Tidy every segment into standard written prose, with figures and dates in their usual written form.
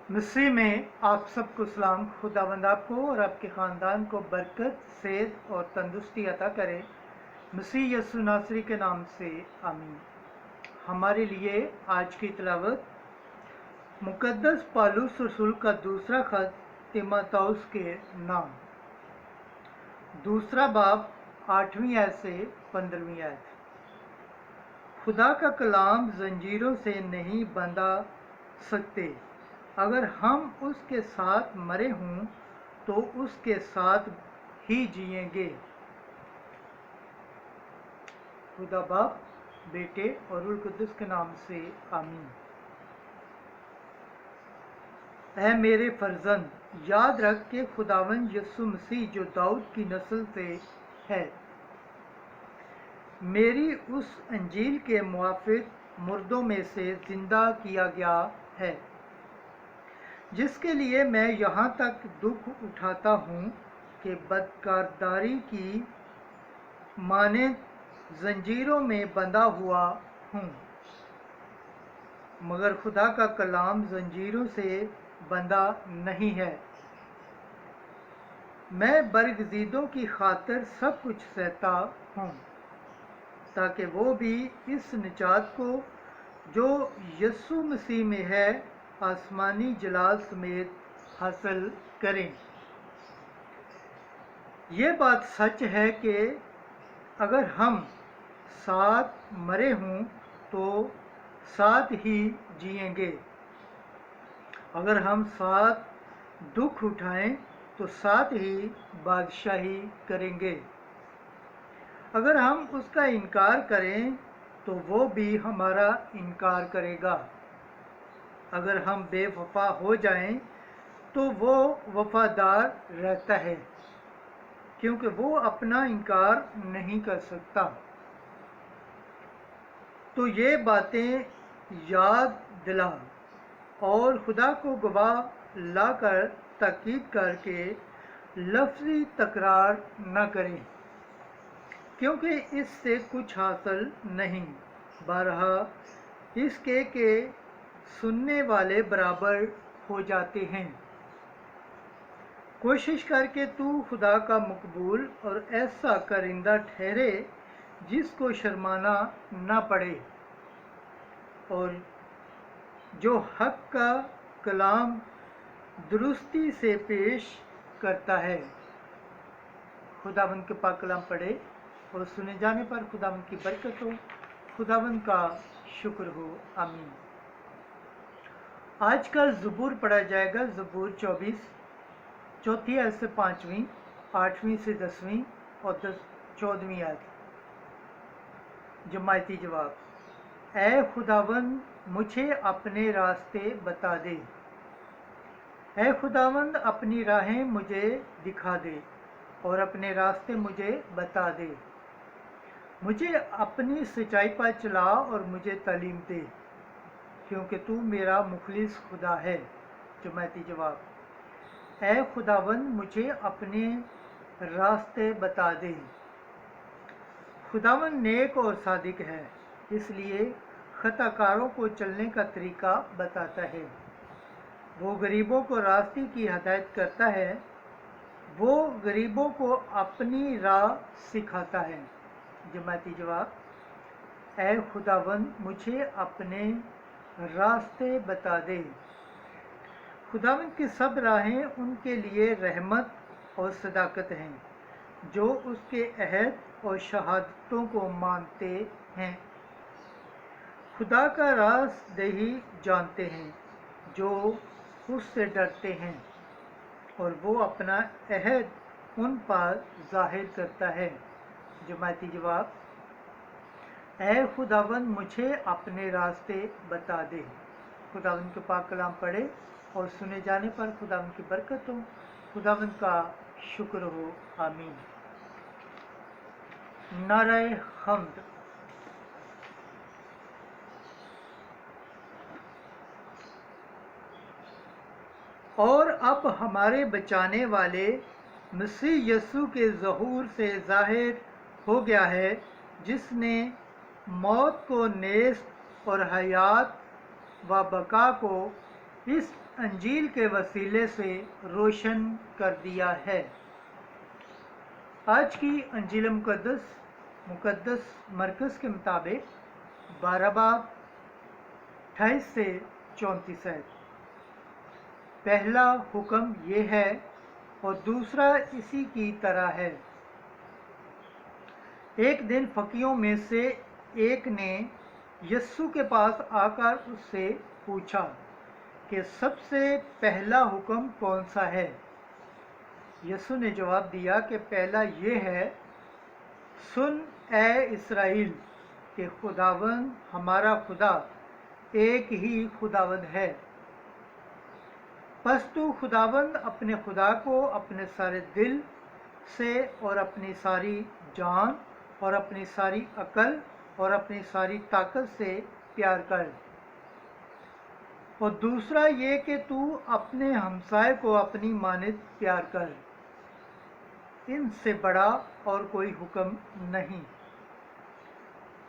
मसीह में आप सबको सलाम। खुदावंद आपको और आपके ख़ानदान को बरकत, सेहत और तंदुरुस्ती अता करे। मसीह यसु नासरी के नाम से आमीन। हमारे लिए आज की तिलावत मुकद्दस पौलुस रसूल का दूसरा खत तीमुथियुस के नाम, दूसरा बाब 8वीं आयत से 15वीं आयत। खुदा का कलाम जंजीरों से नहीं बंधा सकते। अगर हम उसके साथ मरे हों तो उसके साथ ही जिएंगे। खुदा बाप, बेटे और रूह कुद्दुस के नाम से आमीन। ऐ मेरे फर्जंद, याद रख के खुदावंद यीशु मसीह जो दाऊद की नस्ल से है, मेरी उस अंजील के मुआफिक मुर्दों में से जिंदा किया गया है, जिसके लिए मैं यहाँ तक दुख उठाता हूँ कि बदकारदारी की माने जंजीरों में बंधा हुआ हूँ। मगर खुदा का कलाम जंजीरों से बंधा नहीं है। मैं बरगजीदों की खातिर सब कुछ सहता हूँ, ताकि वो भी इस निजात को जो यीशु मसीह में है आसमानी जलाल समेत हासिल करें। ये बात सच है कि अगर हम साथ मरे हों तो साथ ही जिएंगे। अगर हम साथ दुख उठाएं तो साथ ही बादशाही करेंगे। अगर हम उसका इनकार करें तो वो भी हमारा इनकार करेगा। अगर हम बेवफा हो जाएं तो वो वफादार रहता है, क्योंकि वो अपना इनकार नहीं कर सकता। तो ये बातें याद दिला और खुदा को गवाह लाकर ताकीद करके लफ्ज़ी तकरार न करें, क्योंकि इससे कुछ हासिल नहीं। बरहा इसके के सुनने वाले बराबर हो जाते हैं। कोशिश करके तू खुदा का मकबूल और ऐसा करिंदा ठहरे जिसको शर्माना ना पड़े, और जो हक का कलाम दुरुस्ती से पेश करता है। खुदावंद के पाक कलाम पढ़े और सुने जाने पर खुदावंद की बरकत हो, खुदावंद का शुक्र हो। आमीन। आज का ज़बूर पढ़ा जाएगा। ज़बूर 24, चौथी आयत से 5वीं, 8वीं से 10वीं और 14वीं आयत। जमायती जवाब। ऐ खुदावंद, मुझे अपने रास्ते बता दे। ऐ खुदावंद, अपनी राहें मुझे दिखा दे और अपने रास्ते मुझे बता दे। मुझे अपनी सच्चाई पर चला और मुझे तालीम दे, क्योंकि तू मेरा मुखलिस खुदा है। जमायती जवाब। ऐ खुदावंद, मुझे अपने रास्ते बता दे। खुदावंद नेक और सादिक है, इसलिए खताकारों को चलने का तरीका बताता है। वो गरीबों को रास्ते की हदायत करता है। वो गरीबों को अपनी राह सिखाता है। जमायती जवाब। ऐ खुदावंद, मुझे अपने रास्ते बता दे। खुदावंद की सब राहें उनके लिए रहमत और सदाकत हैं, जो उसके अहद और शहादतों को मानते हैं। खुदा का राज दही जानते हैं जो उससे डरते हैं, और वो अपना अहद उन पर जाहिर करता है। जमायती जवाब। ऐ खुदावंद, मुझे अपने रास्ते बता दे। खुदावंद के पाक कलाम पढ़े और सुने जाने पर खुदावंद की बरकत हो, खुदावंद का शुक्र हो। आमीन। नारे हम्द। और अब हमारे बचाने वाले मसीह यीशु के ज़हूर से ज़ाहिर हो गया है, जिसने मौत को नेस्त और हयात व बका को इस अंजील के वसीले से रोशन कर दिया है। आज की अंजील मुकद्दस मरकज़ के मुताबिक 12 बाब 28 से 34 है। पहला हुक्म ये है और दूसरा इसी की तरह है। एक दिन फकीरों में से एक ने यस्सु के पास आकर उससे पूछा कि सबसे पहला हुक्म कौन सा है। यस्सु ने जवाब दिया कि पहला ये है, सुन ए इस्राएल कि खुदावंद हमारा खुदा एक ही खुदावंद है। बस तू खुदावंद अपने खुदा को अपने सारे दिल से और अपनी सारी जान और अपनी सारी अकल और अपनी सारी ताकत से प्यार कर। और दूसरा ये कि तू अपने हमसाए को अपनी मानित प्यार कर। इनसे बड़ा और कोई हुक्म नहीं।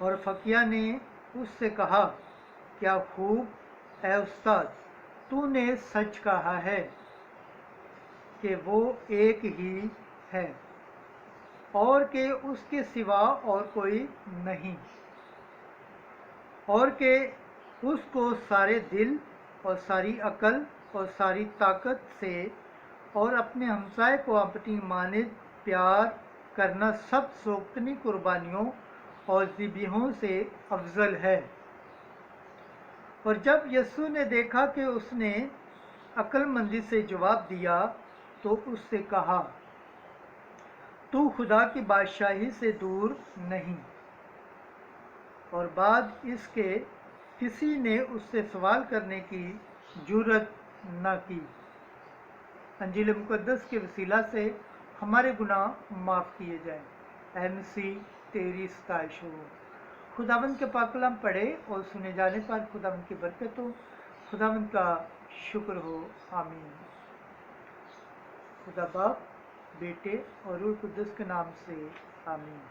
और फकिया ने उससे कहा, क्या खूब ए उस्ताद, तूने सच कहा है कि वो एक ही है और कि उसके सिवा और कोई नहीं, और कि उसको सारे दिल और सारी अकल और सारी ताकत से और अपने हमसाए को अपनी मानित प्यार करना सब सोक्तनी कुर्बानियों और ज़िबिहों से अफजल है। और जब यस्सु ने देखा कि उसने अक्लमंदी से जवाब दिया तो उससे कहा, तू खुदा की बादशाही से दूर नहीं। और बाद इसके किसी ने उससे सवाल करने की जुर्रत न की। अंजील मुकद्दस के वसीला से हमारे गुनाह माफ़ किए जाएं। ऐ मसीह तेरी सताइश हो। खुदावंद के पाक कलाम पढ़े और सुने जाने पर खुदावंद की बरकत हो, खुदावंद का शुक्र हो। आमीन। खुदा बाप, बेटे और रूह कुद्दुस के नाम से आमीन।